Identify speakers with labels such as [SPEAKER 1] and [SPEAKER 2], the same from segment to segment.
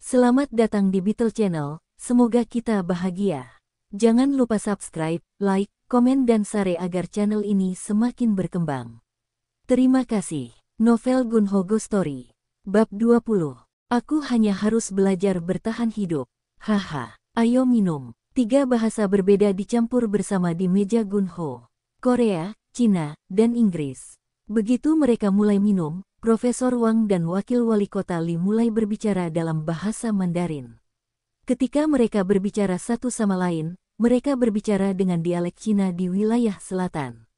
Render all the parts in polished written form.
[SPEAKER 1] Selamat datang di Beetle Channel, semoga kita bahagia. Jangan lupa subscribe, like, komen dan share agar channel ini semakin berkembang. Terima kasih. Novel Gunho Ghost Story. Bab 20. Aku hanya harus belajar bertahan hidup. Haha, ayo minum. 3 bahasa berbeda dicampur bersama di meja Gunho. Korea, Cina, dan Inggris. Begitu mereka mulai minum, Profesor Wang dan Wakil Wali Kota Li mulai berbicara dalam bahasa Mandarin. Ketika mereka berbicara satu sama lain, mereka berbicara dengan dialek Cina di wilayah selatan.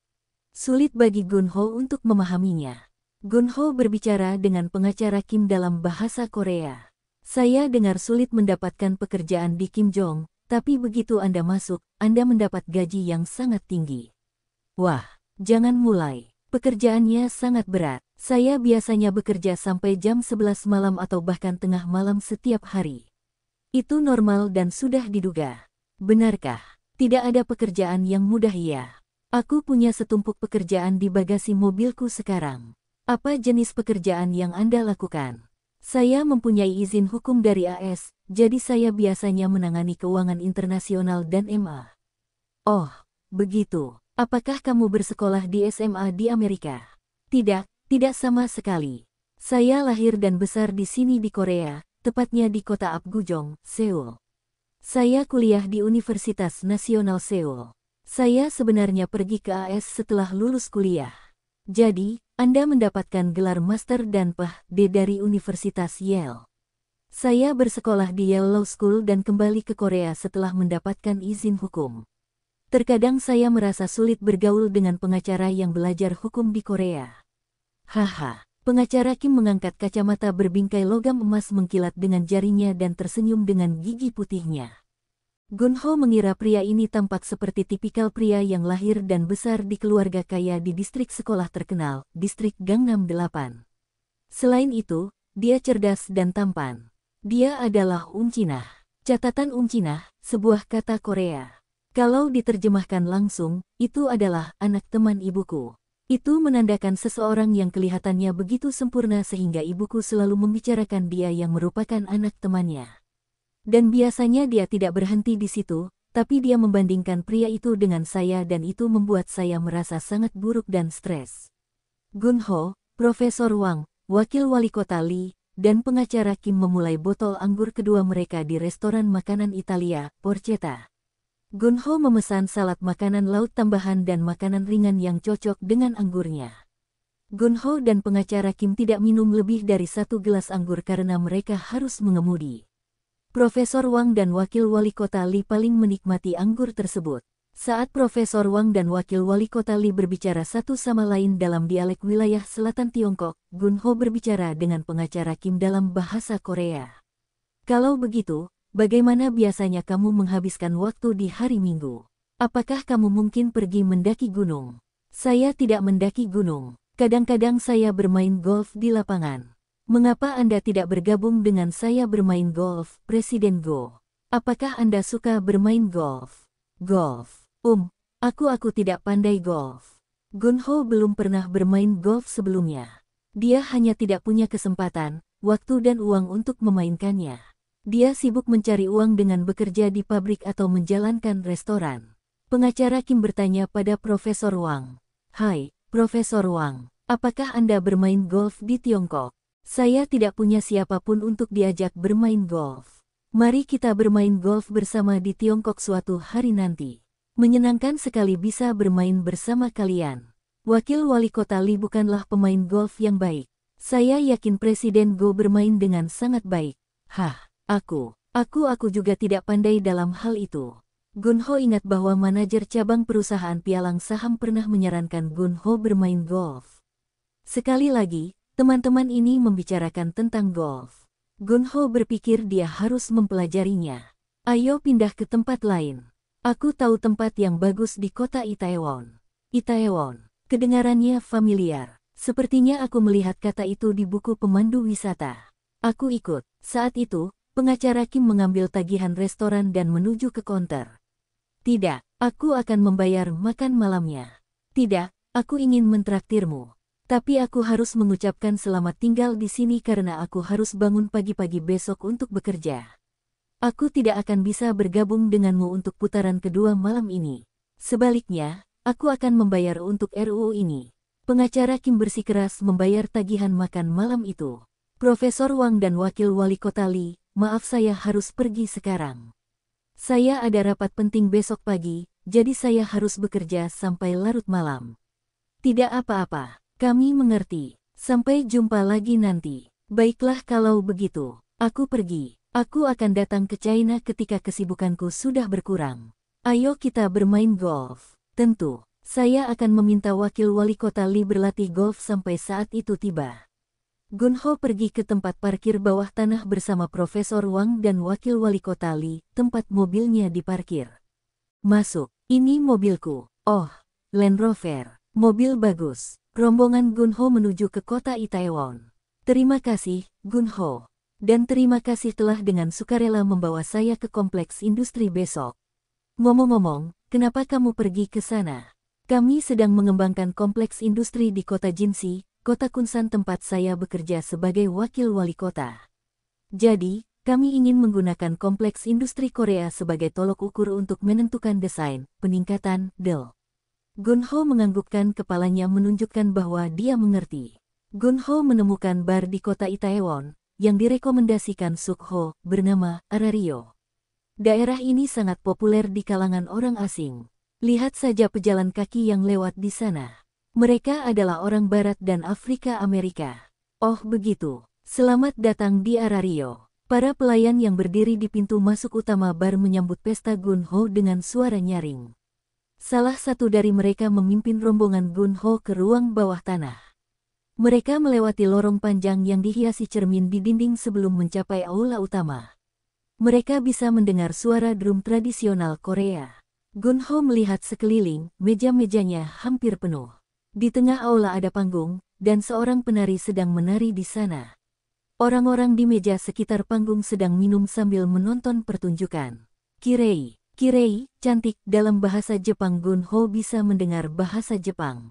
[SPEAKER 1] Sulit bagi Gunho untuk memahaminya. Gunho berbicara dengan pengacara Kim dalam bahasa Korea. Saya dengar sulit mendapatkan pekerjaan di Kim Jong, tapi begitu Anda masuk, Anda mendapat gaji yang sangat tinggi. Wah, jangan mulai. Pekerjaannya sangat berat. Saya biasanya bekerja sampai jam 11 malam atau bahkan tengah malam setiap hari. Itu normal dan sudah diduga. Benarkah? Tidak ada pekerjaan yang mudah ya. Aku punya setumpuk pekerjaan di bagasi mobilku sekarang. Apa jenis pekerjaan yang Anda lakukan? Saya mempunyai izin hukum dari AS, jadi saya biasanya menangani keuangan internasional dan MA. Oh, begitu. Apakah kamu bersekolah di SMA di Amerika? Tidak, tidak sama sekali. Saya lahir dan besar di sini di Korea, tepatnya di kota Apgujeong, Seoul. Saya kuliah di Universitas Nasional Seoul. Saya sebenarnya pergi ke AS setelah lulus kuliah. Jadi, Anda mendapatkan gelar Master dan Ph.D. dari Universitas Yale. Saya bersekolah di Yale Law School dan kembali ke Korea setelah mendapatkan izin hukum. Terkadang saya merasa sulit bergaul dengan pengacara yang belajar hukum di Korea. Haha, pengacara Kim mengangkat kacamata berbingkai logam emas mengkilat dengan jarinya dan tersenyum dengan gigi putihnya. Gunho mengira pria ini tampak seperti tipikal pria yang lahir dan besar di keluarga kaya di distrik sekolah terkenal, distrik Gangnam 8. Selain itu, dia cerdas dan tampan. Dia adalah Cina. Catatan Cina, sebuah kata Korea. Kalau diterjemahkan langsung, itu adalah anak teman ibuku. Itu menandakan seseorang yang kelihatannya begitu sempurna sehingga ibuku selalu membicarakan dia yang merupakan anak temannya. Dan biasanya dia tidak berhenti di situ, tapi dia membandingkan pria itu dengan saya dan itu membuat saya merasa sangat buruk dan stres. Gunho, Profesor Wang, Wakil Wali Kota Li, dan pengacara Kim memulai botol anggur kedua mereka di restoran makanan Italia, Porchetta. Gunho memesan salad makanan laut tambahan dan makanan ringan yang cocok dengan anggurnya. Gunho dan pengacara Kim tidak minum lebih dari 1 gelas anggur karena mereka harus mengemudi. Profesor Wang dan Wakil Wali Kota Li paling menikmati anggur tersebut. Saat Profesor Wang dan Wakil Wali Kota Li berbicara satu sama lain dalam dialek wilayah selatan Tiongkok, Gunho berbicara dengan pengacara Kim dalam bahasa Korea. Kalau begitu, bagaimana biasanya kamu menghabiskan waktu di hari Minggu? Apakah kamu mungkin pergi mendaki gunung? Saya tidak mendaki gunung. Kadang-kadang saya bermain golf di lapangan. Mengapa Anda tidak bergabung dengan saya bermain golf, Presiden Go? Apakah Anda suka bermain golf? Golf. Aku tidak pandai golf. Gunho belum pernah bermain golf sebelumnya. Dia hanya tidak punya kesempatan, waktu dan uang untuk memainkannya. Dia sibuk mencari uang dengan bekerja di pabrik atau menjalankan restoran. Pengacara Kim bertanya pada Profesor Wang. Hai, Profesor Wang, apakah Anda bermain golf di Tiongkok? Saya tidak punya siapapun untuk diajak bermain golf. Mari kita bermain golf bersama di Tiongkok suatu hari nanti. Menyenangkan sekali bisa bermain bersama kalian. Wakil Wali Kota Li bukanlah pemain golf yang baik. Saya yakin Presiden Go bermain dengan sangat baik. Hah. Aku juga tidak pandai dalam hal itu. Gunho ingat bahwa manajer cabang perusahaan pialang saham pernah menyarankan Gunho bermain golf. Sekali lagi, teman-teman ini membicarakan tentang golf. Gunho berpikir dia harus mempelajarinya. Ayo pindah ke tempat lain. Aku tahu tempat yang bagus di kota Itaewon. Itaewon, kedengarannya familiar. Sepertinya aku melihat kata itu di buku pemandu wisata. Aku ikut. Saat itu, pengacara Kim mengambil tagihan restoran dan menuju ke konter. Tidak, aku akan membayar makan malamnya. Tidak, aku ingin mentraktirmu. Tapi aku harus mengucapkan selamat tinggal di sini karena aku harus bangun pagi-pagi besok untuk bekerja. Aku tidak akan bisa bergabung denganmu untuk putaran kedua malam ini. Sebaliknya, aku akan membayar untuk RUU ini. Pengacara Kim bersikeras membayar tagihan makan malam itu. Profesor Wang dan Wakil Wali Kota Lee, maaf saya harus pergi sekarang. Saya ada rapat penting besok pagi, jadi saya harus bekerja sampai larut malam. Tidak apa-apa. Kami mengerti. Sampai jumpa lagi nanti. Baiklah kalau begitu. Aku pergi. Aku akan datang ke China ketika kesibukanku sudah berkurang. Ayo kita bermain golf. Tentu. Saya akan meminta wakil wali kota Lee berlatih golf sampai saat itu tiba. Gunho pergi ke tempat parkir bawah tanah bersama Profesor Wang dan wakil wali kota Lee, tempat mobilnya diparkir. Masuk. Ini mobilku. Oh, Land Rover. Mobil bagus. Rombongan Gunho menuju ke kota Itaewon. Terima kasih, Gunho. Dan terima kasih telah dengan sukarela membawa saya ke kompleks industri besok. Ngomong-ngomong, kenapa kamu pergi ke sana? Kami sedang mengembangkan kompleks industri di kota Jinsi, kota Kunsan tempat saya bekerja sebagai wakil wali kota. Jadi, kami ingin menggunakan kompleks industri Korea sebagai tolok ukur untuk menentukan desain, peningkatan, Gunho menganggukkan kepalanya menunjukkan bahwa dia mengerti. Gunho menemukan bar di kota Itaewon, yang direkomendasikan Sukho, bernama Arario. Daerah ini sangat populer di kalangan orang asing. Lihat saja pejalan kaki yang lewat di sana. Mereka adalah orang Barat dan Afrika Amerika. Oh begitu, selamat datang di Arario. Para pelayan yang berdiri di pintu masuk utama bar menyambut pesta Gunho dengan suara nyaring. Salah satu dari mereka memimpin rombongan Gunho ke ruang bawah tanah. Mereka melewati lorong panjang yang dihiasi cermin di dinding sebelum mencapai aula utama. Mereka bisa mendengar suara drum tradisional Korea. Gunho melihat sekeliling, meja-mejanya hampir penuh. Di tengah aula ada panggung, dan seorang penari sedang menari di sana. Orang-orang di meja sekitar panggung sedang minum sambil menonton pertunjukan. Kirei, cantik, dalam bahasa Jepang. Gunho bisa mendengar bahasa Jepang.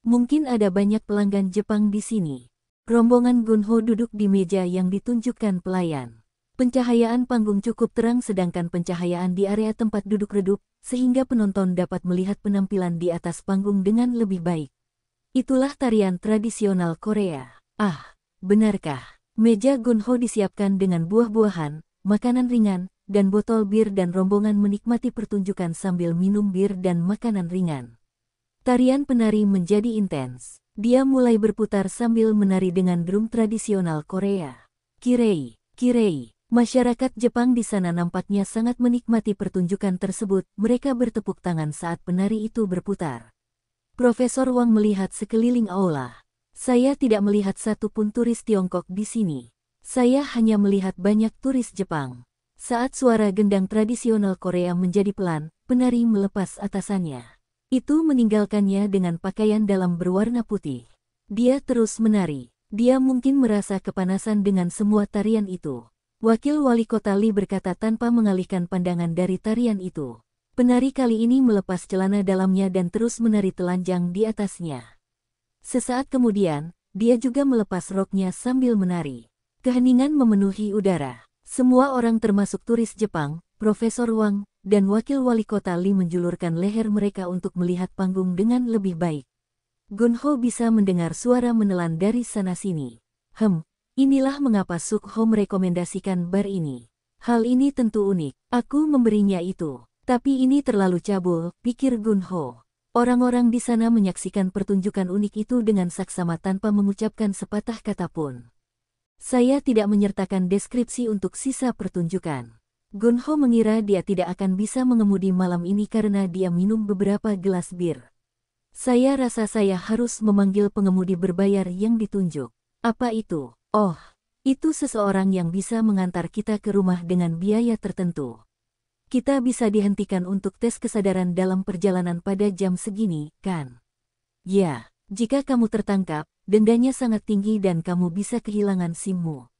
[SPEAKER 1] Mungkin ada banyak pelanggan Jepang di sini. Rombongan Gunho duduk di meja yang ditunjukkan pelayan. Pencahayaan panggung cukup terang sedangkan pencahayaan di area tempat duduk redup, sehingga penonton dapat melihat penampilan di atas panggung dengan lebih baik. Itulah tarian tradisional Korea. Ah, benarkah? Meja Gunho disiapkan dengan buah-buahan, makanan ringan, dan botol bir dan rombongan menikmati pertunjukan sambil minum bir dan makanan ringan. Tarian penari menjadi intens. Dia mulai berputar sambil menari dengan drum tradisional Korea. Kirei. Masyarakat Jepang di sana nampaknya sangat menikmati pertunjukan tersebut. Mereka bertepuk tangan saat penari itu berputar. Profesor Wang melihat sekeliling aula. Saya tidak melihat satupun turis Tiongkok di sini. Saya hanya melihat banyak turis Jepang. Saat suara gendang tradisional Korea menjadi pelan, penari melepas atasannya. Itu meninggalkannya dengan pakaian dalam berwarna putih. Dia terus menari. Dia mungkin merasa kepanasan dengan semua tarian itu. Wakil wali kota Lee berkata tanpa mengalihkan pandangan dari tarian itu. Penari kali ini melepas celana dalamnya dan terus menari telanjang di atasnya. Sesaat kemudian, dia juga melepas roknya sambil menari. Keheningan memenuhi udara. Semua orang termasuk turis Jepang, Profesor Wang, dan wakil wali kota Lee menjulurkan leher mereka untuk melihat panggung dengan lebih baik. Gunho bisa mendengar suara menelan dari sana-sini. Inilah mengapa Sukho merekomendasikan bar ini. Hal ini tentu unik. Aku memberinya itu. Tapi ini terlalu cabul, pikir Gunho. Orang-orang di sana menyaksikan pertunjukan unik itu dengan saksama tanpa mengucapkan sepatah kata pun. Saya tidak menyertakan deskripsi untuk sisa pertunjukan. Gunho mengira dia tidak akan bisa mengemudi malam ini karena dia minum beberapa gelas bir. Saya rasa saya harus memanggil pengemudi berbayar yang ditunjuk. Apa itu? Oh, itu seseorang yang bisa mengantar kita ke rumah dengan biaya tertentu. Kita bisa dihentikan untuk tes kesadaran dalam perjalanan pada jam segini, kan? Ya, jika kamu tertangkap, dendanya sangat tinggi dan kamu bisa kehilangan SIM-mu.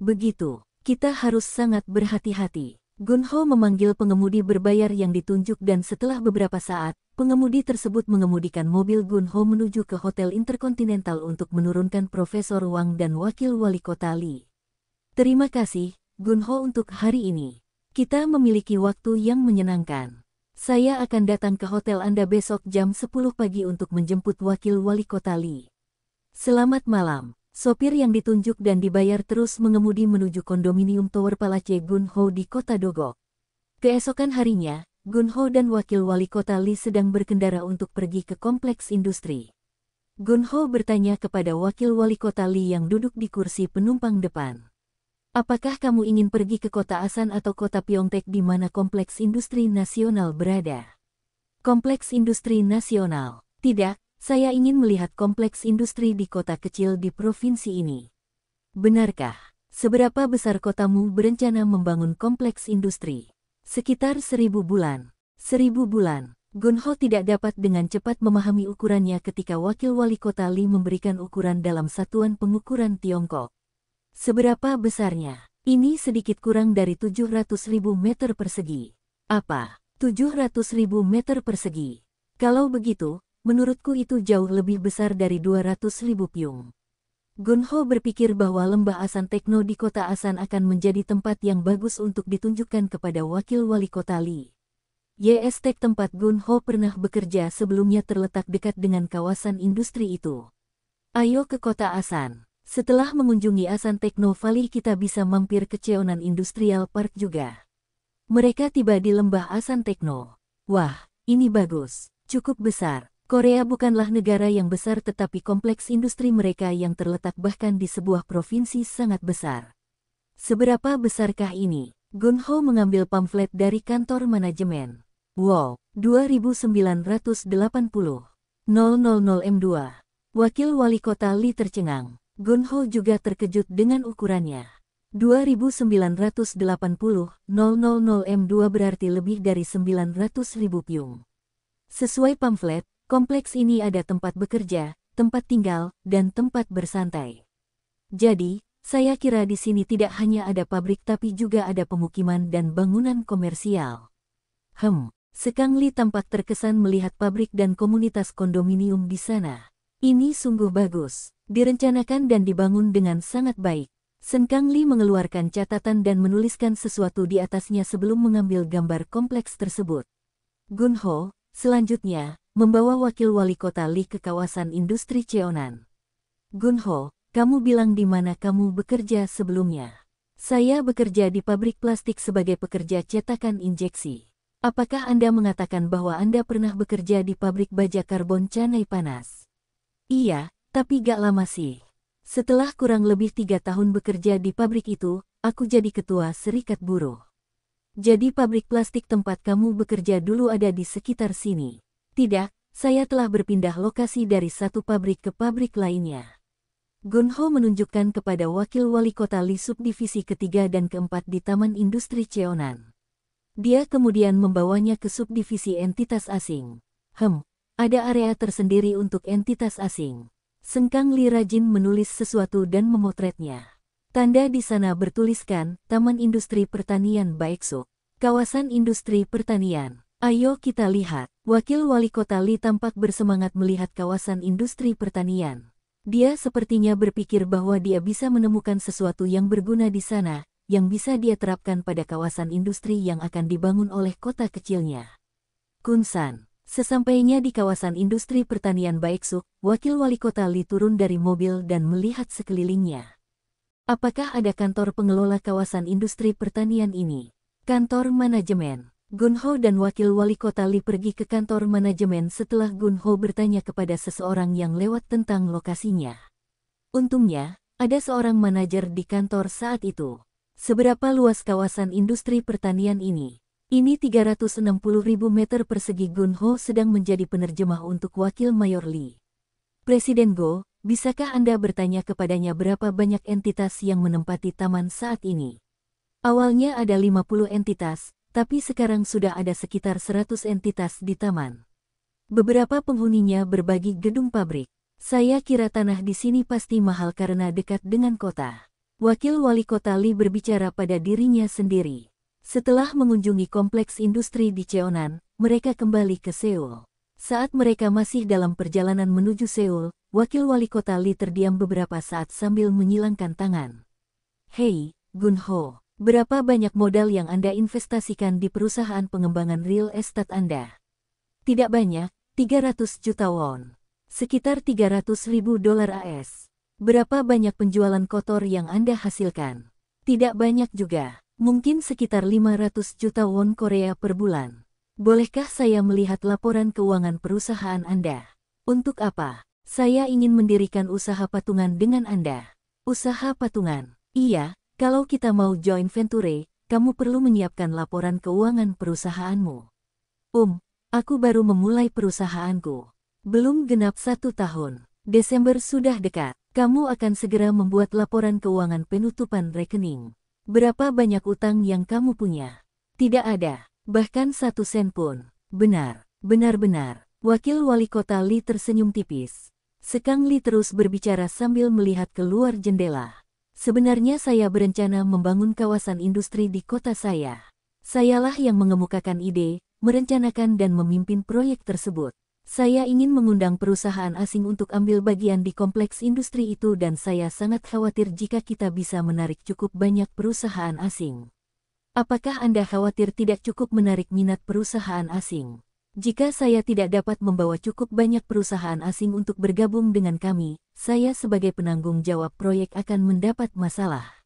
[SPEAKER 1] Begitu, kita harus sangat berhati-hati. Gunho memanggil pengemudi berbayar yang ditunjuk dan setelah beberapa saat, pengemudi tersebut mengemudikan mobil Gunho menuju ke Hotel Intercontinental untuk menurunkan Profesor Wang dan Wakil Wali Kota Li. Terima kasih, Gunho untuk hari ini. Kita memiliki waktu yang menyenangkan. Saya akan datang ke hotel Anda besok jam 10 pagi untuk menjemput Wakil Wali Kota Li. Selamat malam. Sopir yang ditunjuk dan dibayar terus mengemudi menuju kondominium Tower Palace Gunho di kota Dogok. Keesokan harinya, Gunho dan Wakil Wali Kota Li sedang berkendara untuk pergi ke kompleks industri. Gunho bertanya kepada Wakil Wali Kota Li yang duduk di kursi penumpang depan. Apakah kamu ingin pergi ke kota Asan atau kota Pyeongtaek di mana kompleks industri nasional berada? Kompleks industri nasional. Tidak. Saya ingin melihat kompleks industri di kota kecil di provinsi ini. Benarkah? Seberapa besar kotamu berencana membangun kompleks industri? Sekitar 1000 bulan. 1000 bulan. Gunho tidak dapat dengan cepat memahami ukurannya ketika Wakil Wali Kota Li memberikan ukuran dalam satuan pengukuran Tiongkok. Seberapa besarnya? Ini sedikit kurang dari 700.000 meter persegi. Apa? 700.000 meter persegi. Kalau begitu, menurutku itu jauh lebih besar dari 200.000 pyong. Gunho berpikir bahwa lembah Asan Tekno di kota Asan akan menjadi tempat yang bagus untuk ditunjukkan kepada Wakil Wali Kota Li. YSTEK tempat Gunho pernah bekerja sebelumnya terletak dekat dengan kawasan industri itu. Ayo ke kota Asan. Setelah mengunjungi Asan Tekno Valley kita bisa mampir ke Cheonan Industrial Park juga. Mereka tiba di lembah Asan Tekno. Wah, ini bagus. Cukup besar. Korea bukanlah negara yang besar tetapi kompleks industri mereka yang terletak bahkan di sebuah provinsi sangat besar. Seberapa besarkah ini? Gunho mengambil pamflet dari kantor manajemen. Wow, 2980. 000M2. Wakil Wali Kota Li tercengang. Gunho juga terkejut dengan ukurannya. 2980. 000M2 berarti lebih dari 900.000 pyong. Sesuai pamflet, kompleks ini ada tempat bekerja, tempat tinggal, dan tempat bersantai. Jadi, saya kira di sini tidak hanya ada pabrik tapi juga ada pemukiman dan bangunan komersial. Sekang Li tampak terkesan melihat pabrik dan komunitas kondominium di sana. Ini sungguh bagus, direncanakan dan dibangun dengan sangat baik. Sekang Li mengeluarkan catatan dan menuliskan sesuatu di atasnya sebelum mengambil gambar kompleks tersebut. Gunho, selanjutnya, membawa Wakil Wali Kota Li ke kawasan industri Cheonan. Gunho, kamu bilang di mana kamu bekerja sebelumnya? Saya bekerja di pabrik plastik sebagai pekerja cetakan injeksi. Apakah Anda mengatakan bahwa Anda pernah bekerja di pabrik baja karbon Canai Panas? Iya, tapi gak lama sih. Setelah kurang lebih 3 tahun bekerja di pabrik itu, aku jadi ketua serikat buruh. Jadi pabrik plastik tempat kamu bekerja dulu ada di sekitar sini? Tidak, saya telah berpindah lokasi dari satu pabrik ke pabrik lainnya. Gunho menunjukkan kepada Wakil Wali Kota Li subdivisi ketiga dan keempat di Taman Industri Cheonan. Dia kemudian membawanya ke subdivisi entitas asing. Ada area tersendiri untuk entitas asing. Sekang Li rajin menulis sesuatu dan memotretnya. Tanda di sana bertuliskan, Taman Industri Pertanian Baeksu. Kawasan Industri Pertanian. Ayo kita lihat. Wakil Wali Kota Li tampak bersemangat melihat kawasan industri pertanian. Dia sepertinya berpikir bahwa dia bisa menemukan sesuatu yang berguna di sana, yang bisa dia terapkan pada kawasan industri yang akan dibangun oleh kota kecilnya. Kunsan. Sesampainya di kawasan industri pertanian Baeksu, Wakil Wali Kota Li turun dari mobil dan melihat sekelilingnya. Apakah ada kantor pengelola kawasan industri pertanian ini? Kantor manajemen. Gunho dan Wakil Wali Kota Li pergi ke kantor manajemen setelah Gunho bertanya kepada seseorang yang lewat tentang lokasinya. Untungnya, ada seorang manajer di kantor saat itu. Seberapa luas kawasan industri pertanian ini? Ini 360.000 meter persegi. Gunho sedang menjadi penerjemah untuk Wakil Mayor Li. Presiden Go, bisakah Anda bertanya kepadanya berapa banyak entitas yang menempati taman saat ini? Awalnya ada 50 entitas, tapi sekarang sudah ada sekitar 100 entitas di taman. Beberapa penghuninya berbagi gedung pabrik. Saya kira tanah di sini pasti mahal karena dekat dengan kota. Wakil Wali Kota Li berbicara pada dirinya sendiri. Setelah mengunjungi kompleks industri di Cheonan, mereka kembali ke Seoul. Saat mereka masih dalam perjalanan menuju Seoul, wakil wali kota Lee terdiam beberapa saat sambil menyilangkan tangan. Hei, Gunho, berapa banyak modal yang Anda investasikan di perusahaan pengembangan real estate Anda? Tidak banyak, 300 juta won. Sekitar 300.000 dolar AS. Berapa banyak penjualan kotor yang Anda hasilkan? Tidak banyak juga, mungkin sekitar 500 juta won Korea per bulan. Bolehkah saya melihat laporan keuangan perusahaan Anda? Untuk apa? Saya ingin mendirikan usaha patungan dengan Anda. Usaha patungan? Iya, kalau kita mau join venture, kamu perlu menyiapkan laporan keuangan perusahaanmu. Aku baru memulai perusahaanku. Belum genap 1 tahun. Desember sudah dekat. Kamu akan segera membuat laporan keuangan penutupan rekening. Berapa banyak utang yang kamu punya? Tidak ada. Bahkan 1 sen pun. Benar, benar-benar. Wakil wali kota Lee tersenyum tipis. Sekang Lee terus berbicara sambil melihat keluar jendela. Sebenarnya saya berencana membangun kawasan industri di kota saya. Sayalah yang mengemukakan ide, merencanakan dan memimpin proyek tersebut. Saya ingin mengundang perusahaan asing untuk ambil bagian di kompleks industri itu dan saya sangat khawatir jika kita bisa menarik cukup banyak perusahaan asing. Apakah Anda khawatir tidak cukup menarik minat perusahaan asing? Jika saya tidak dapat membawa cukup banyak perusahaan asing untuk bergabung dengan kami, saya sebagai penanggung jawab proyek akan mendapat masalah.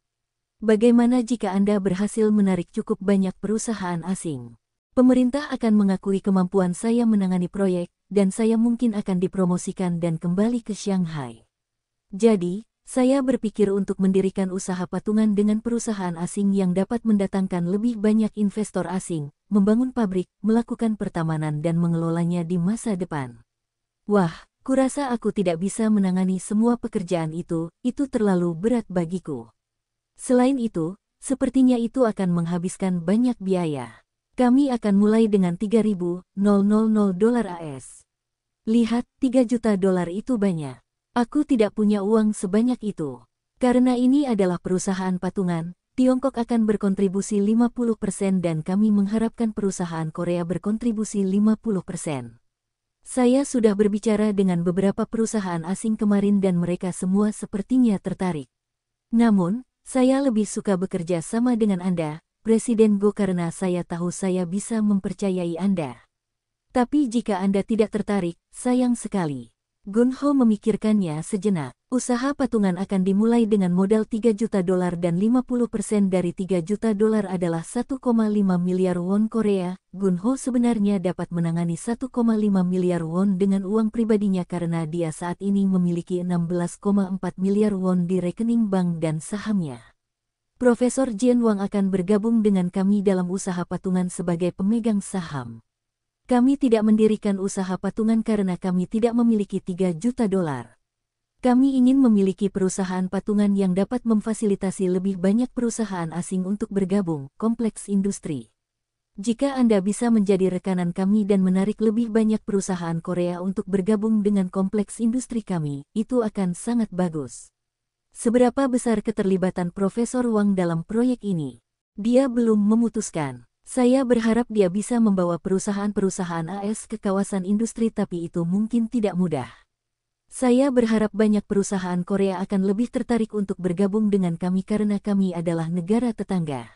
[SPEAKER 1] Bagaimana jika Anda berhasil menarik cukup banyak perusahaan asing? Pemerintah akan mengakui kemampuan saya menangani proyek, dan saya mungkin akan dipromosikan dan kembali ke Shanghai. Jadi, saya berpikir untuk mendirikan usaha patungan dengan perusahaan asing yang dapat mendatangkan lebih banyak investor asing, membangun pabrik, melakukan pertamanan dan mengelolanya di masa depan. Wah, kurasa aku tidak bisa menangani semua pekerjaan itu terlalu berat bagiku. Selain itu, sepertinya itu akan menghabiskan banyak biaya. Kami akan mulai dengan 3.000 dolar AS. Lihat, 3 juta dolar itu banyak. Aku tidak punya uang sebanyak itu. Karena ini adalah perusahaan patungan, Tiongkok akan berkontribusi 50% dan kami mengharapkan perusahaan Korea berkontribusi 50%. Saya sudah berbicara dengan beberapa perusahaan asing kemarin dan mereka semua sepertinya tertarik. Namun, saya lebih suka bekerja sama dengan Anda, Presiden Go, karena saya tahu saya bisa mempercayai Anda. Tapi jika Anda tidak tertarik, sayang sekali. Gunho memikirkannya sejenak. Usaha patungan akan dimulai dengan modal 3 juta dolar dan 50% dari 3 juta dolar adalah 1,5 miliar won Korea. Gunho sebenarnya dapat menangani 1,5 miliar won dengan uang pribadinya karena dia saat ini memiliki 16,4 miliar won di rekening bank dan sahamnya. Profesor Jin Wang akan bergabung dengan kami dalam usaha patungan sebagai pemegang saham. Kami tidak mendirikan usaha patungan karena kami tidak memiliki 3 juta dolar. Kami ingin memiliki perusahaan patungan yang dapat memfasilitasi lebih banyak perusahaan asing untuk bergabung, kompleks industri. Jika Anda bisa menjadi rekanan kami dan menarik lebih banyak perusahaan Korea untuk bergabung dengan kompleks industri kami, itu akan sangat bagus. Seberapa besar keterlibatan Profesor Wang dalam proyek ini? Dia belum memutuskan. Saya berharap dia bisa membawa perusahaan-perusahaan AS ke kawasan industri tapi itu mungkin tidak mudah. Saya berharap banyak perusahaan Korea akan lebih tertarik untuk bergabung dengan kami karena kami adalah negara tetangga.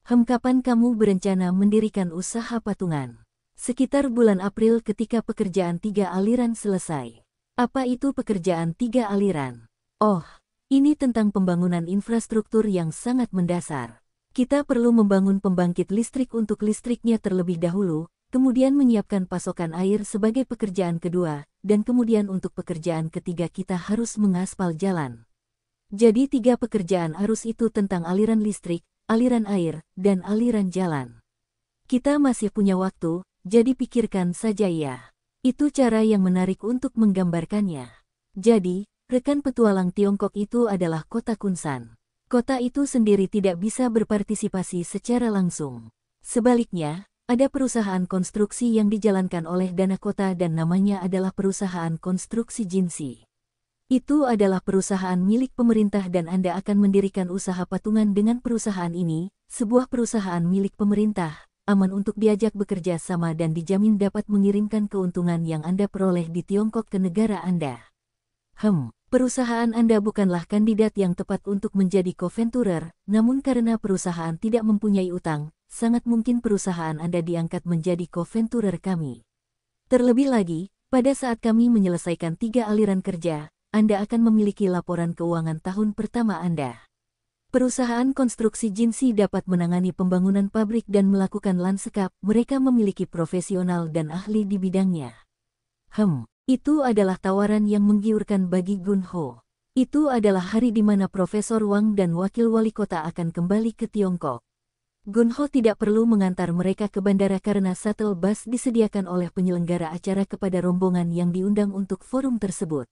[SPEAKER 1] Kapan kamu berencana mendirikan usaha patungan? Sekitar bulan April ketika pekerjaan 3 aliran selesai. Apa itu pekerjaan 3 aliran? Oh, ini tentang pembangunan infrastruktur yang sangat mendasar. Kita perlu membangun pembangkit listrik untuk listriknya terlebih dahulu, kemudian menyiapkan pasokan air sebagai pekerjaan kedua, dan kemudian untuk pekerjaan ketiga kita harus mengaspal jalan. Jadi 3 pekerjaan arus itu tentang aliran listrik, aliran air, dan aliran jalan. Kita masih punya waktu, jadi pikirkan saja ya. Itu cara yang menarik untuk menggambarkannya. Jadi, rekan petualang Tiongkok itu adalah kota Kunsan. Kota itu sendiri tidak bisa berpartisipasi secara langsung. Sebaliknya, ada perusahaan konstruksi yang dijalankan oleh dana kota dan namanya adalah perusahaan konstruksi Jinsi. Itu adalah perusahaan milik pemerintah dan Anda akan mendirikan usaha patungan dengan perusahaan ini, sebuah perusahaan milik pemerintah, aman untuk diajak bekerja sama dan dijamin dapat mengirimkan keuntungan yang Anda peroleh di Tiongkok ke negara Anda. Perusahaan Anda bukanlah kandidat yang tepat untuk menjadi co-venturer, namun karena perusahaan tidak mempunyai utang, sangat mungkin perusahaan Anda diangkat menjadi co-venturer kami. Terlebih lagi, pada saat kami menyelesaikan 3 aliran kerja, Anda akan memiliki laporan keuangan tahun pertama Anda. Perusahaan konstruksi Jinsi dapat menangani pembangunan pabrik dan melakukan lanskap, mereka memiliki profesional dan ahli di bidangnya. Itu adalah tawaran yang menggiurkan bagi Gunho. Itu adalah hari di mana Profesor Wang dan Wakil Wali Kota akan kembali ke Tiongkok. Gunho tidak perlu mengantar mereka ke bandara karena shuttle bus disediakan oleh penyelenggara acara kepada rombongan yang diundang untuk forum tersebut.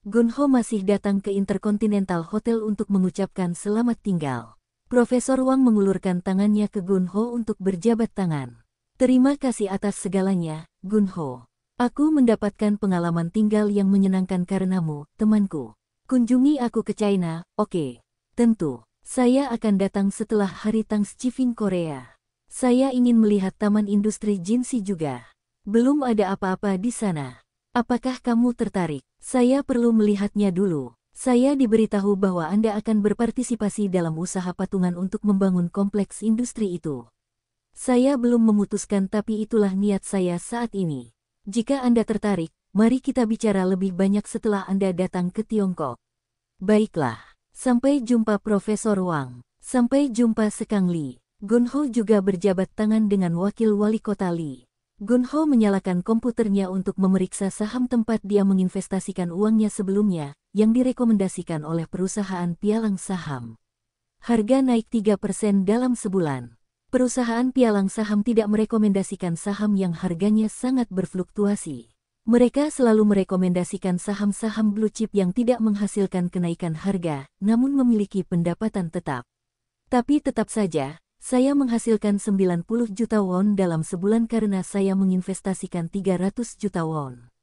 [SPEAKER 1] Gunho masih datang ke Intercontinental Hotel untuk mengucapkan selamat tinggal. Profesor Wang mengulurkan tangannya ke Gunho untuk berjabat tangan. Terima kasih atas segalanya, Gunho. Aku mendapatkan pengalaman tinggal yang menyenangkan karenamu, temanku. Kunjungi aku ke China, oke. Tentu, saya akan datang setelah Hari Thanksgiving Korea. Saya ingin melihat Taman Industri Jinsi juga. Belum ada apa-apa di sana. Apakah kamu tertarik? Saya perlu melihatnya dulu. Saya diberitahu bahwa Anda akan berpartisipasi dalam usaha patungan untuk membangun kompleks industri itu. Saya belum memutuskan tapi itulah niat saya saat ini. Jika Anda tertarik, mari kita bicara lebih banyak setelah Anda datang ke Tiongkok. Baiklah, sampai jumpa Profesor Wang. Sampai jumpa Sekang Li. Gunho juga berjabat tangan dengan Wakil Wali Kota Li. Gunho menyalakan komputernya untuk memeriksa saham tempat dia menginvestasikan uangnya sebelumnya, yang direkomendasikan oleh perusahaan pialang saham. Harga naik 3% dalam sebulan. Perusahaan pialang saham tidak merekomendasikan saham yang harganya sangat berfluktuasi. Mereka selalu merekomendasikan saham-saham blue chip yang tidak menghasilkan kenaikan harga, namun memiliki pendapatan tetap. Tapi tetap saja, saya menghasilkan 90 juta won dalam sebulan karena saya menginvestasikan 300 juta won.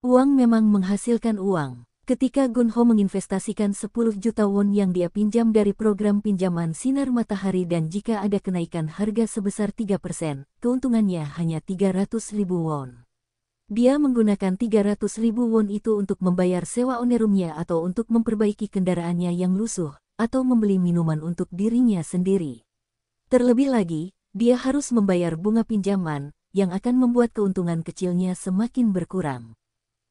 [SPEAKER 1] Uang memang menghasilkan uang. Ketika Gunho menginvestasikan 10 juta won yang dia pinjam dari program pinjaman sinar matahari dan jika ada kenaikan harga sebesar 3%, keuntungannya hanya 300 ribu won. Dia menggunakan 300 ribu won itu untuk membayar sewa onerumnya atau untuk memperbaiki kendaraannya yang lusuh, atau membeli minuman untuk dirinya sendiri. Terlebih lagi, dia harus membayar bunga pinjaman, yang akan membuat keuntungan kecilnya semakin berkurang.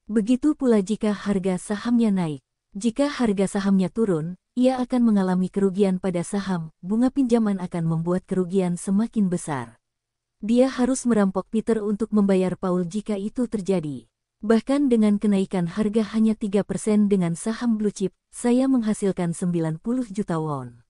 [SPEAKER 1] Begitu pula jika harga sahamnya naik. Jika harga sahamnya turun, ia akan mengalami kerugian pada saham, bunga pinjaman akan membuat kerugian semakin besar. Dia harus merampok Peter untuk membayar Paul jika itu terjadi. Bahkan dengan kenaikan harga hanya 3% dengan saham blue chip, saya menghasilkan 90 juta won.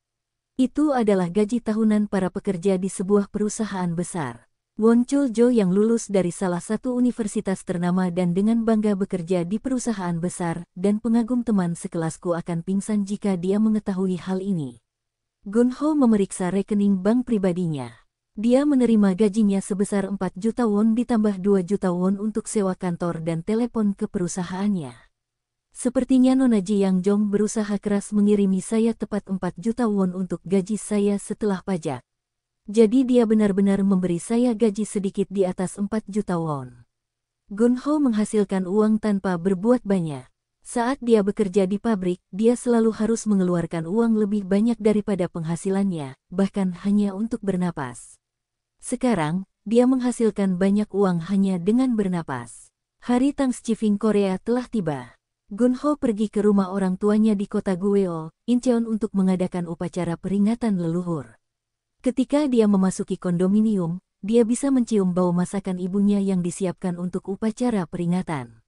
[SPEAKER 1] Itu adalah gaji tahunan para pekerja di sebuah perusahaan besar. Won Chul-jo yang lulus dari salah satu universitas ternama dan dengan bangga bekerja di perusahaan besar, dan pengagum teman sekelasku akan pingsan jika dia mengetahui hal ini. Gunho memeriksa rekening bank pribadinya. Dia menerima gajinya sebesar 4 juta won ditambah 2 juta won untuk sewa kantor dan telepon ke perusahaannya. Sepertinya Nona Ji Yang Jong berusaha keras mengirimi saya tepat 4 juta won untuk gaji saya setelah pajak. Jadi dia benar-benar memberi saya gaji sedikit di atas 4 juta won. Gunho menghasilkan uang tanpa berbuat banyak. Saat dia bekerja di pabrik, dia selalu harus mengeluarkan uang lebih banyak daripada penghasilannya, bahkan hanya untuk bernapas. Sekarang, dia menghasilkan banyak uang hanya dengan bernapas. Hari Thanksgiving Korea telah tiba. Gunho pergi ke rumah orang tuanya di kota Gueol, Incheon untuk mengadakan upacara peringatan leluhur. Ketika dia memasuki kondominium, dia bisa mencium bau masakan ibunya yang disiapkan untuk upacara peringatan.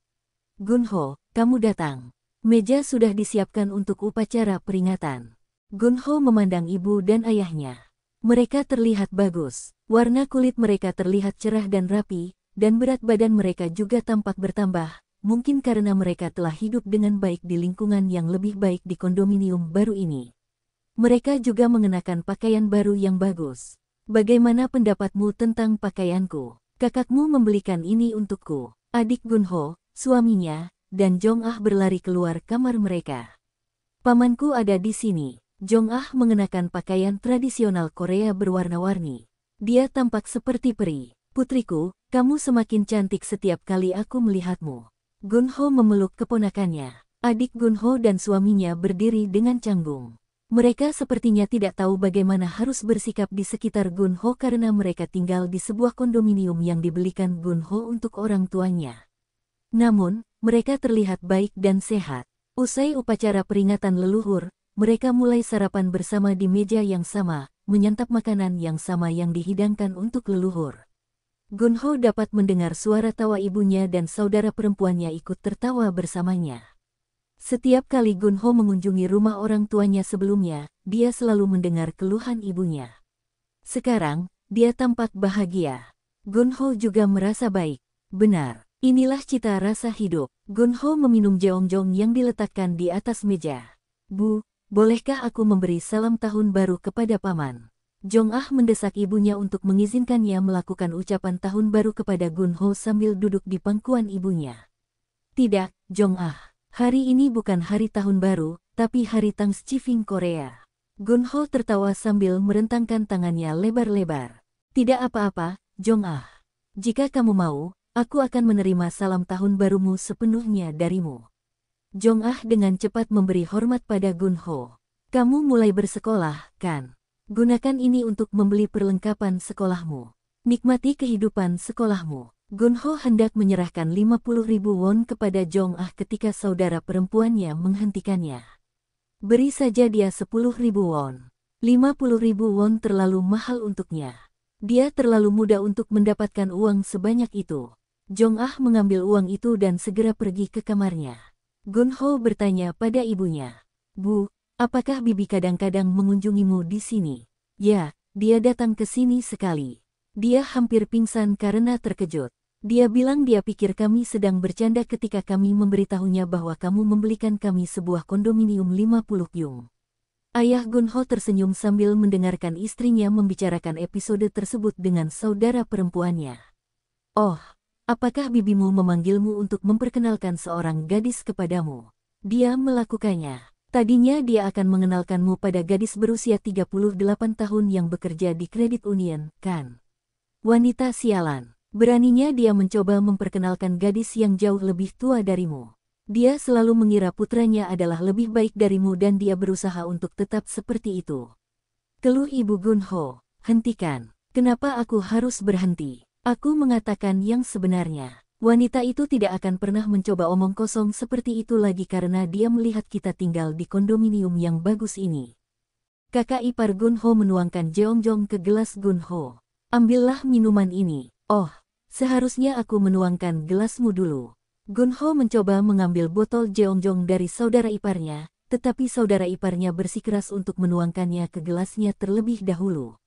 [SPEAKER 1] Gunho, kamu datang. Meja sudah disiapkan untuk upacara peringatan. Gunho memandang ibu dan ayahnya. Mereka terlihat bagus. Warna kulit mereka terlihat cerah dan rapi, dan berat badan mereka juga tampak bertambah. Mungkin karena mereka telah hidup dengan baik di lingkungan yang lebih baik di kondominium baru ini. Mereka juga mengenakan pakaian baru yang bagus. Bagaimana pendapatmu tentang pakaianku? Kakakmu membelikan ini untukku. Adik Gunho, suaminya, dan Jong Ah berlari keluar kamar mereka. Pamanku ada di sini. Jong Ah mengenakan pakaian tradisional Korea berwarna-warni. Dia tampak seperti peri. Putriku, kamu semakin cantik setiap kali aku melihatmu. Gunho memeluk keponakannya. Adik Gunho dan suaminya berdiri dengan canggung. Mereka sepertinya tidak tahu bagaimana harus bersikap di sekitar Gunho karena mereka tinggal di sebuah kondominium yang dibelikan Gunho untuk orang tuanya. Namun, mereka terlihat baik dan sehat. Usai upacara peringatan leluhur, mereka mulai sarapan bersama di meja yang sama, menyantap makanan yang sama yang dihidangkan untuk leluhur. Gunho dapat mendengar suara tawa ibunya dan saudara perempuannya ikut tertawa bersamanya. Setiap kali Gunho mengunjungi rumah orang tuanya sebelumnya, dia selalu mendengar keluhan ibunya. Sekarang, dia tampak bahagia. Gunho juga merasa baik. Benar, inilah cita rasa hidup. Gunho meminum jeongjong yang diletakkan di atas meja. Bu, bolehkah aku memberi salam tahun baru kepada paman? Jong Ah mendesak ibunya untuk mengizinkannya melakukan ucapan tahun baru kepada Gunho sambil duduk di pangkuan ibunya. Tidak, Jong Ah. Hari ini bukan hari tahun baru, tapi hari Thanksgiving Korea. Gunho tertawa sambil merentangkan tangannya lebar-lebar. Tidak apa-apa, Jong Ah. Jika kamu mau, aku akan menerima salam tahun barumu sepenuhnya darimu. Jong Ah dengan cepat memberi hormat pada Gunho. Kamu mulai bersekolah, kan? Gunakan ini untuk membeli perlengkapan sekolahmu. Nikmati kehidupan sekolahmu. Gunho hendak menyerahkan 50.000 won kepada Jong Ah ketika saudara perempuannya menghentikannya. Beri saja dia 10.000 won. 50.000 won terlalu mahal untuknya. Dia terlalu muda untuk mendapatkan uang sebanyak itu. Jong Ah mengambil uang itu dan segera pergi ke kamarnya. Gunho bertanya pada ibunya. Bu, apakah bibi kadang-kadang mengunjungimu di sini? Ya, dia datang ke sini sekali. Dia hampir pingsan karena terkejut. Dia bilang dia pikir kami sedang bercanda ketika kami memberitahunya bahwa kamu membelikan kami sebuah kondominium 50 kyung. Ayah Gunho tersenyum sambil mendengarkan istrinya membicarakan episode tersebut dengan saudara perempuannya. Oh, apakah bibimu memanggilmu untuk memperkenalkan seorang gadis kepadamu? Dia melakukannya. Tadinya dia akan mengenalkanmu pada gadis berusia 38 tahun yang bekerja di Credit Union, kan? Wanita sialan. Beraninya dia mencoba memperkenalkan gadis yang jauh lebih tua darimu. Dia selalu mengira putranya adalah lebih baik darimu dan dia berusaha untuk tetap seperti itu. Keluh ibu Gunho, hentikan. Kenapa aku harus berhenti? Aku mengatakan yang sebenarnya. Wanita itu tidak akan pernah mencoba omong kosong seperti itu lagi karena dia melihat kita tinggal di kondominium yang bagus ini. Kakak ipar Gunho menuangkan jeongjong ke gelas Gunho. Ambillah minuman ini. Oh, seharusnya aku menuangkan gelasmu dulu. Gunho mencoba mengambil botol jeongjong dari saudara iparnya, tetapi saudara iparnya bersikeras untuk menuangkannya ke gelasnya terlebih dahulu.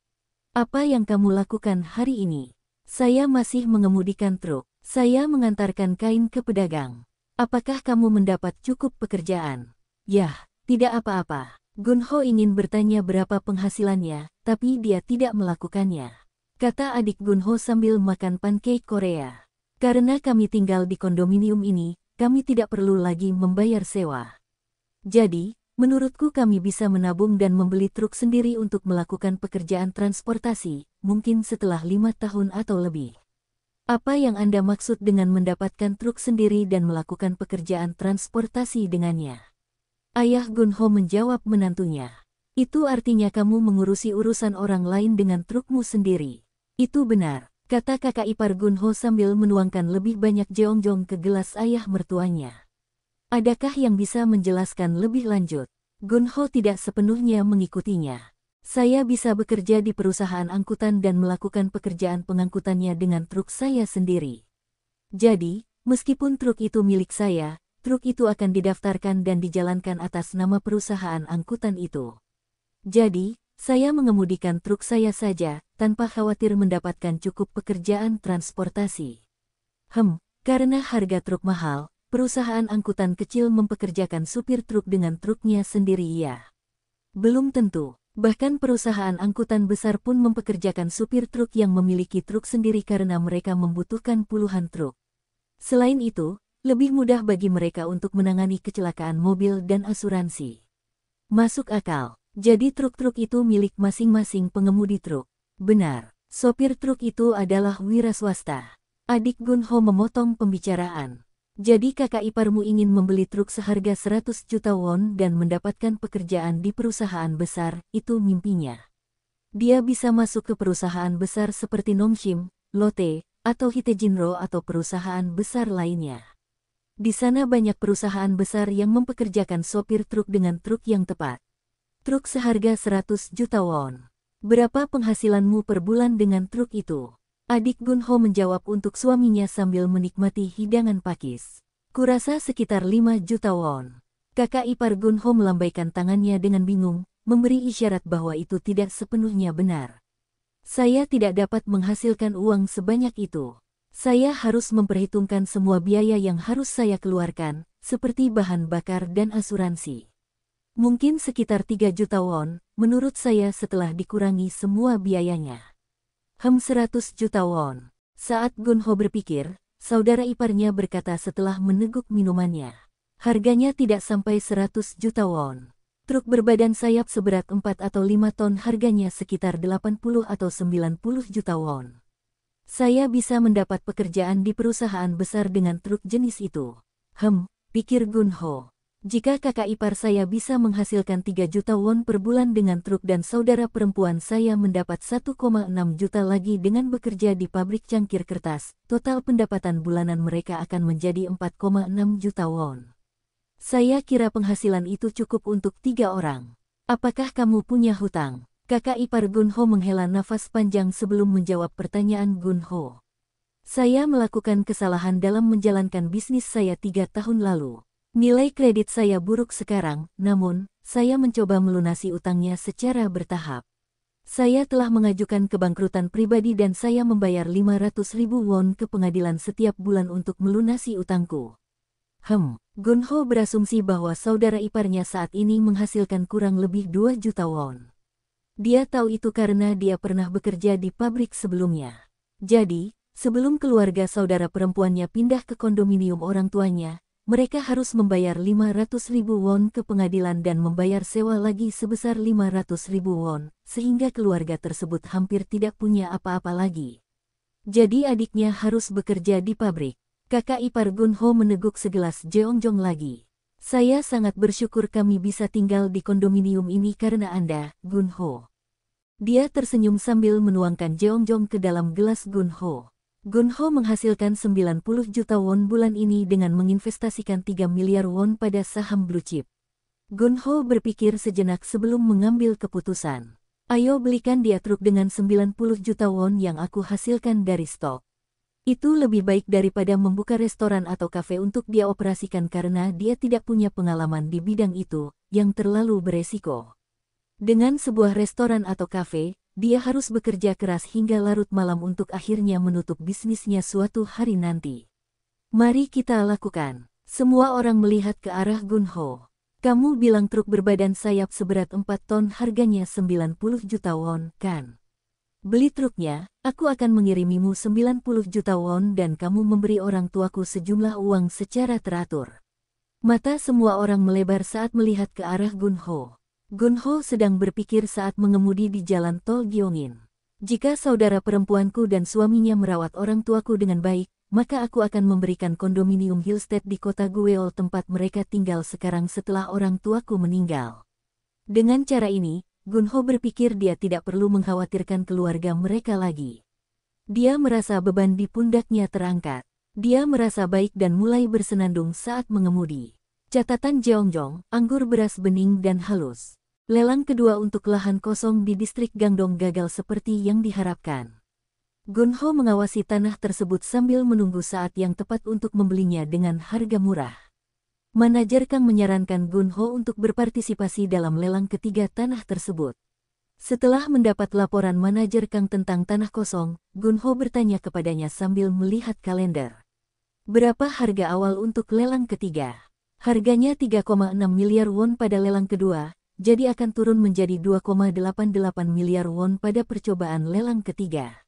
[SPEAKER 1] Apa yang kamu lakukan hari ini? Saya masih mengemudikan truk. Saya mengantarkan kain ke pedagang. Apakah kamu mendapat cukup pekerjaan? Yah, tidak apa-apa. Gunho ingin bertanya berapa penghasilannya, tapi dia tidak melakukannya. Kata adik Gunho sambil makan pancake Korea. Karena kami tinggal di kondominium ini, kami tidak perlu lagi membayar sewa. Jadi, menurutku kami bisa menabung dan membeli truk sendiri untuk melakukan pekerjaan transportasi, mungkin setelah 5 tahun atau lebih. Apa yang Anda maksud dengan mendapatkan truk sendiri dan melakukan pekerjaan transportasi dengannya? Ayah Gunho menjawab menantunya. Itu artinya kamu mengurusi urusan orang lain dengan trukmu sendiri. Itu benar, kata kakak ipar Gunho sambil menuangkan lebih banyak jeongjong ke gelas ayah mertuanya. Adakah yang bisa menjelaskan lebih lanjut? Gunho tidak sepenuhnya mengikutinya. Saya bisa bekerja di perusahaan angkutan dan melakukan pekerjaan pengangkutannya dengan truk saya sendiri. Jadi, meskipun truk itu milik saya, truk itu akan didaftarkan dan dijalankan atas nama perusahaan angkutan itu. Jadi, saya mengemudikan truk saya saja, tanpa khawatir mendapatkan cukup pekerjaan transportasi. Karena harga truk mahal, perusahaan angkutan kecil mempekerjakan supir truk dengan truknya sendiri ya. Belum tentu, bahkan perusahaan angkutan besar pun mempekerjakan supir truk yang memiliki truk sendiri karena mereka membutuhkan puluhan truk. Selain itu, Lebih mudah bagi mereka untuk menangani kecelakaan mobil dan asuransi. Masuk akal. Jadi truk-truk itu milik masing-masing pengemudi truk. Benar, sopir truk itu adalah wira swasta. Adik Gunho memotong pembicaraan. Jadi kakak iparmu ingin membeli truk seharga 100 juta won dan mendapatkan pekerjaan di perusahaan besar, itu mimpinya. Dia bisa masuk ke perusahaan besar seperti Nongshim, Lotte, atau Hitejinro atau perusahaan besar lainnya. Di sana banyak perusahaan besar yang mempekerjakan sopir truk dengan truk yang tepat. Truk seharga 100 juta won. Berapa penghasilanmu per bulan dengan truk itu? Adik Gunho menjawab untuk suaminya sambil menikmati hidangan pakis. Kurasa sekitar 5 juta won. Kakak ipar Gunho melambaikan tangannya dengan bingung, memberi isyarat bahwa itu tidak sepenuhnya benar. Saya tidak dapat menghasilkan uang sebanyak itu. Saya harus memperhitungkan semua biaya yang harus saya keluarkan, seperti bahan bakar dan asuransi. Mungkin sekitar 3 juta won, menurut saya setelah dikurangi semua biayanya. 100 juta won. Saat Gunho berpikir, saudara iparnya berkata setelah meneguk minumannya. Harganya tidak sampai 100 juta won. Truk berbadan sayap seberat 4 atau 5 ton harganya sekitar 80 atau 90 juta won. Saya bisa mendapat pekerjaan di perusahaan besar dengan truk jenis itu. Pikir Gunho. Jika kakak ipar saya bisa menghasilkan 3 juta won per bulan dengan truk dan saudara perempuan saya mendapat 1,6 juta lagi dengan bekerja di pabrik cangkir kertas, total pendapatan bulanan mereka akan menjadi 4,6 juta won. Saya kira penghasilan itu cukup untuk 3 orang. Apakah kamu punya hutang? Kakak ipar Gunho menghela nafas panjang sebelum menjawab pertanyaan Gunho. Saya melakukan kesalahan dalam menjalankan bisnis saya 3 tahun lalu. Nilai kredit saya buruk sekarang, namun, saya mencoba melunasi utangnya secara bertahap. Saya telah mengajukan kebangkrutan pribadi dan saya membayar 500.000 won ke pengadilan setiap bulan untuk melunasi utangku. Gunho berasumsi bahwa saudara iparnya saat ini menghasilkan kurang lebih 2 juta won. Dia tahu itu karena dia pernah bekerja di pabrik sebelumnya. Jadi, sebelum keluarga saudara perempuannya pindah ke kondominium orang tuanya, mereka harus membayar 500.000 won ke pengadilan dan membayar sewa lagi sebesar 500.000 won, sehingga keluarga tersebut hampir tidak punya apa-apa lagi. Jadi adiknya harus bekerja di pabrik. Kakak ipar Gunho meneguk segelas jeongjong lagi. Saya sangat bersyukur kami bisa tinggal di kondominium ini karena Anda, Gunho. Dia tersenyum sambil menuangkan jeongjong ke dalam gelas Gunho. Gunho menghasilkan 90 juta won bulan ini dengan menginvestasikan 3 miliar won pada saham blue chip. Gunho berpikir sejenak sebelum mengambil keputusan. Ayo belikan dia truk dengan 90 juta won yang aku hasilkan dari stok. Itu lebih baik daripada membuka restoran atau kafe untuk dia operasikan karena dia tidak punya pengalaman di bidang itu, yang terlalu beresiko. Dengan sebuah restoran atau kafe, dia harus bekerja keras hingga larut malam untuk akhirnya menutup bisnisnya suatu hari nanti. Mari kita lakukan. Semua orang melihat ke arah Gunho. Kamu bilang truk berbadan sayap seberat 4 ton harganya 90 juta won, kan? Beli truknya, aku akan mengirimimu 90 juta won dan kamu memberi orang tuaku sejumlah uang secara teratur. Mata semua orang melebar saat melihat ke arah Gunho. Gunho sedang berpikir saat mengemudi di jalan tol Gyeongin. Jika saudara perempuanku dan suaminya merawat orang tuaku dengan baik, maka aku akan memberikan kondominium Hillstead di kota Gweol tempat mereka tinggal sekarang setelah orang tuaku meninggal. Dengan cara ini, Gunho berpikir dia tidak perlu mengkhawatirkan keluarga mereka lagi. Dia merasa beban di pundaknya terangkat. Dia merasa baik dan mulai bersenandung saat mengemudi. Catatan jeongjong, anggur beras bening dan halus. Lelang kedua untuk lahan kosong di distrik Gangdong gagal seperti yang diharapkan. Gunho mengawasi tanah tersebut sambil menunggu saat yang tepat untuk membelinya dengan harga murah. Manajer Kang menyarankan Gunho untuk berpartisipasi dalam lelang ketiga tanah tersebut. Setelah mendapat laporan manajer Kang tentang tanah kosong, Gunho bertanya kepadanya sambil melihat kalender. Berapa harga awal untuk lelang ketiga? Harganya 3,6 miliar won pada lelang kedua, jadi akan turun menjadi 2,88 miliar won pada percobaan lelang ketiga.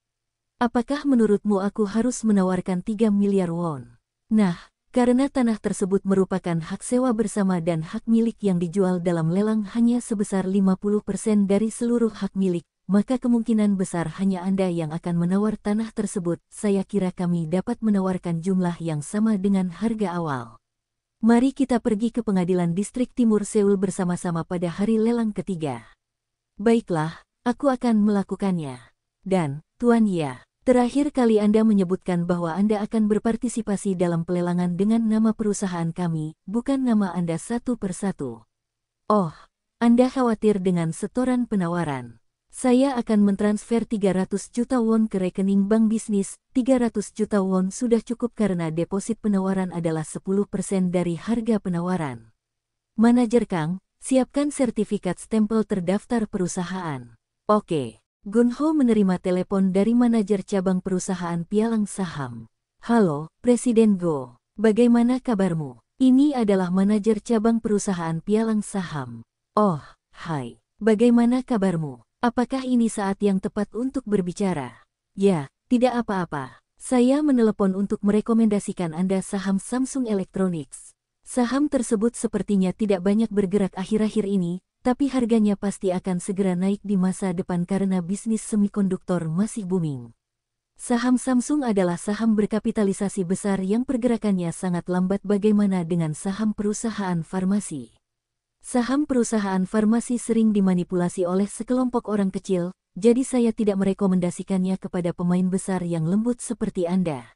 [SPEAKER 1] Apakah menurutmu aku harus menawarkan 3 miliar won? Nah, Karena tanah tersebut merupakan hak sewa bersama dan hak milik yang dijual dalam lelang hanya sebesar 50% dari seluruh hak milik, maka kemungkinan besar hanya Anda yang akan menawar tanah tersebut. Saya kira kami dapat menawarkan jumlah yang sama dengan harga awal. Mari kita pergi ke Pengadilan Distrik Timur Seoul bersama-sama pada hari lelang ketiga. Baiklah, aku akan melakukannya. Dan, Tuan Ya, terakhir kali Anda menyebutkan bahwa Anda akan berpartisipasi dalam pelelangan dengan nama perusahaan kami, bukan nama Anda satu persatu. Oh, Anda khawatir dengan setoran penawaran. Saya akan mentransfer 300 juta won ke rekening bank bisnis. 300 juta won sudah cukup karena deposit penawaran adalah 10% dari harga penawaran. Manajer Kang, siapkan sertifikat stempel terdaftar perusahaan. Oke. Gunho menerima telepon dari manajer cabang perusahaan pialang saham. Halo, Presiden Go. Bagaimana kabarmu? Ini adalah manajer cabang perusahaan pialang saham. Oh, hai. Bagaimana kabarmu? Apakah ini saat yang tepat untuk berbicara? Ya, tidak apa-apa. Saya menelepon untuk merekomendasikan Anda saham Samsung Electronics. Saham tersebut sepertinya tidak banyak bergerak akhir-akhir ini, tapi harganya pasti akan segera naik di masa depan karena bisnis semikonduktor masih booming. Saham Samsung adalah saham berkapitalisasi besar yang pergerakannya sangat lambat. Bagaimana dengan saham perusahaan farmasi? Saham perusahaan farmasi sering dimanipulasi oleh sekelompok orang kecil, jadi saya tidak merekomendasikannya kepada pemain besar yang lembut seperti Anda.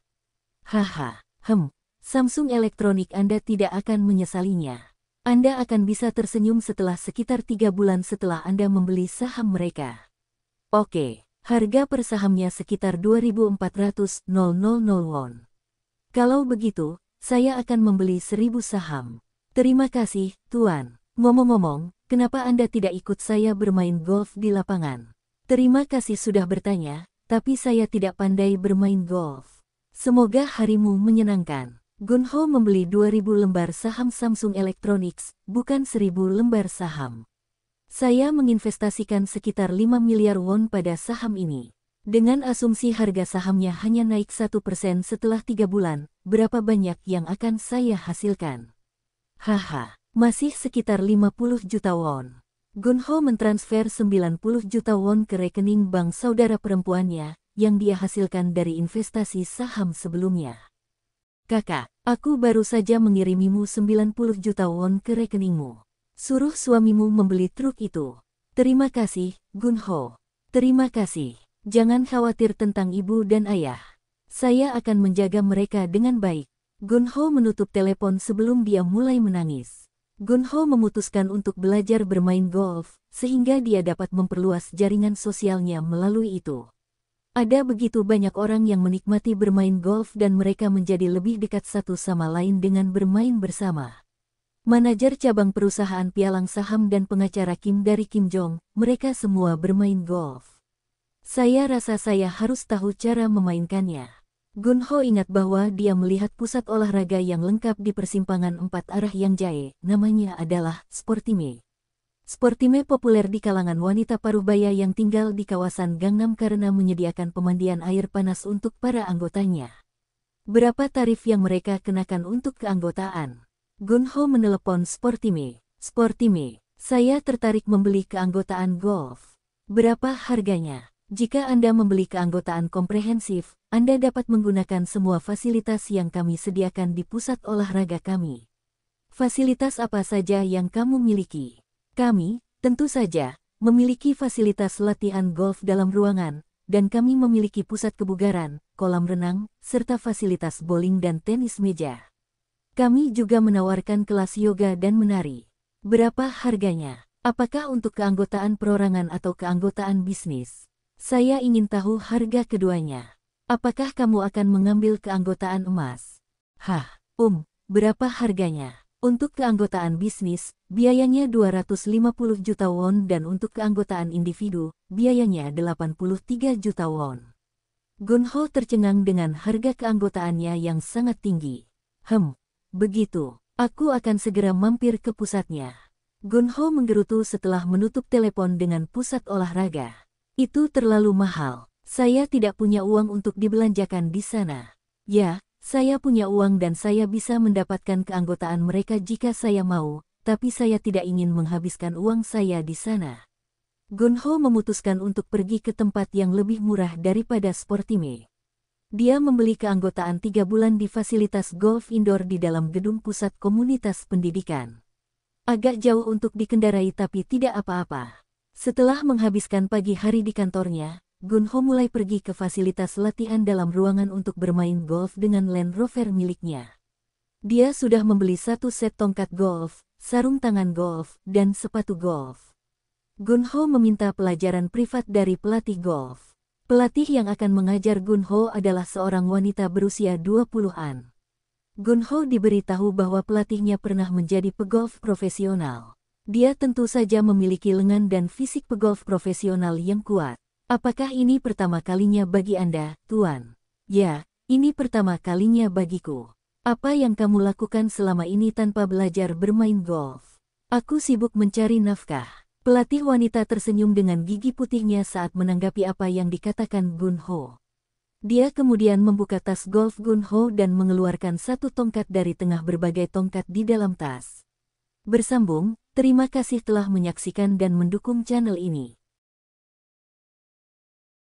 [SPEAKER 1] Haha, Samsung Elektronik Anda tidak akan menyesalinya. Anda akan bisa tersenyum setelah sekitar 3 bulan setelah Anda membeli saham mereka. Oke, harga per sahamnya sekitar 2.400.000 won. Kalau begitu, saya akan membeli 1.000 saham. Terima kasih, Tuan. Ngomong-ngomong, kenapa Anda tidak ikut saya bermain golf di lapangan? Terima kasih sudah bertanya, tapi saya tidak pandai bermain golf. Semoga harimu menyenangkan. Gunho membeli 2.000 lembar saham Samsung Electronics, bukan 1.000 lembar saham. Saya menginvestasikan sekitar 5 miliar won pada saham ini. Dengan asumsi harga sahamnya hanya naik 1% setelah 3 bulan, berapa banyak yang akan saya hasilkan? Haha, masih sekitar 50 juta won. Gunho mentransfer 90 juta won ke rekening bank saudara perempuannya, yang dia hasilkan dari investasi saham sebelumnya. Kakak, aku baru saja mengirimimu 90 juta won ke rekeningmu. Suruh suamimu membeli truk itu. Terima kasih, Gunho. Terima kasih. Jangan khawatir tentang ibu dan ayah. Saya akan menjaga mereka dengan baik. Gunho menutup telepon sebelum dia mulai menangis. Gunho memutuskan untuk belajar bermain golf, sehingga dia dapat memperluas jaringan sosialnya melalui itu. Ada begitu banyak orang yang menikmati bermain golf dan mereka menjadi lebih dekat satu sama lain dengan bermain bersama. Manajer cabang perusahaan pialang saham dan pengacara Kim dari Kim Jong, mereka semua bermain golf. Saya rasa saya harus tahu cara memainkannya. Gunho ingat bahwa dia melihat pusat olahraga yang lengkap di persimpangan 4 arah yang Jae, namanya adalah Sportime. Sportime populer di kalangan wanita parubaya yang tinggal di kawasan Gangnam karena menyediakan pemandian air panas untuk para anggotanya. Berapa tarif yang mereka kenakan untuk keanggotaan? Gunho menelepon Sportime. Sportime, saya tertarik membeli keanggotaan golf. Berapa harganya? Jika Anda membeli keanggotaan komprehensif, Anda dapat menggunakan semua fasilitas yang kami sediakan di pusat olahraga kami. Fasilitas apa saja yang kamu miliki? Kami, tentu saja, memiliki fasilitas latihan golf dalam ruangan, dan kami memiliki pusat kebugaran, kolam renang, serta fasilitas bowling dan tenis meja. Kami juga menawarkan kelas yoga dan menari. Berapa harganya? Apakah untuk keanggotaan perorangan atau keanggotaan bisnis? Saya ingin tahu harga keduanya. Apakah kamu akan mengambil keanggotaan emas? Berapa harganya? Untuk keanggotaan bisnis, biayanya 250 juta won dan untuk keanggotaan individu, biayanya 83 juta won. Gunho tercengang dengan harga keanggotaannya yang sangat tinggi. Begitu. Aku akan segera mampir ke pusatnya. Gunho menggerutu setelah menutup telepon dengan pusat olahraga. Itu terlalu mahal. Saya tidak punya uang untuk dibelanjakan di sana. Ya, Saya punya uang dan saya bisa mendapatkan keanggotaan mereka jika saya mau, tapi saya tidak ingin menghabiskan uang saya di sana. Gunho memutuskan untuk pergi ke tempat yang lebih murah daripada Sportime. Dia membeli keanggotaan 3 bulan di fasilitas golf indoor di dalam gedung pusat komunitas pendidikan. Agak jauh untuk dikendarai tapi tidak apa-apa. Setelah menghabiskan pagi hari di kantornya, Gunho mulai pergi ke fasilitas latihan dalam ruangan untuk bermain golf dengan Land Rover miliknya. Dia sudah membeli 1 set tongkat golf, sarung tangan golf, dan sepatu golf. Gunho meminta pelajaran privat dari pelatih golf. Pelatih yang akan mengajar Gunho adalah seorang wanita berusia 20-an. Gunho diberitahu bahwa pelatihnya pernah menjadi pegolf profesional. Dia tentu saja memiliki lengan dan fisik pegolf profesional yang kuat. Apakah ini pertama kalinya bagi Anda, Tuan? Ya, ini pertama kalinya bagiku. Apa yang kamu lakukan selama ini tanpa belajar bermain golf? Aku sibuk mencari nafkah. Pelatih wanita tersenyum dengan gigi putihnya saat menanggapi apa yang dikatakan Gunho. Dia kemudian membuka tas golf Gunho dan mengeluarkan 1 tongkat dari tengah berbagai tongkat di dalam tas. Bersambung, terima kasih telah menyaksikan dan mendukung channel ini.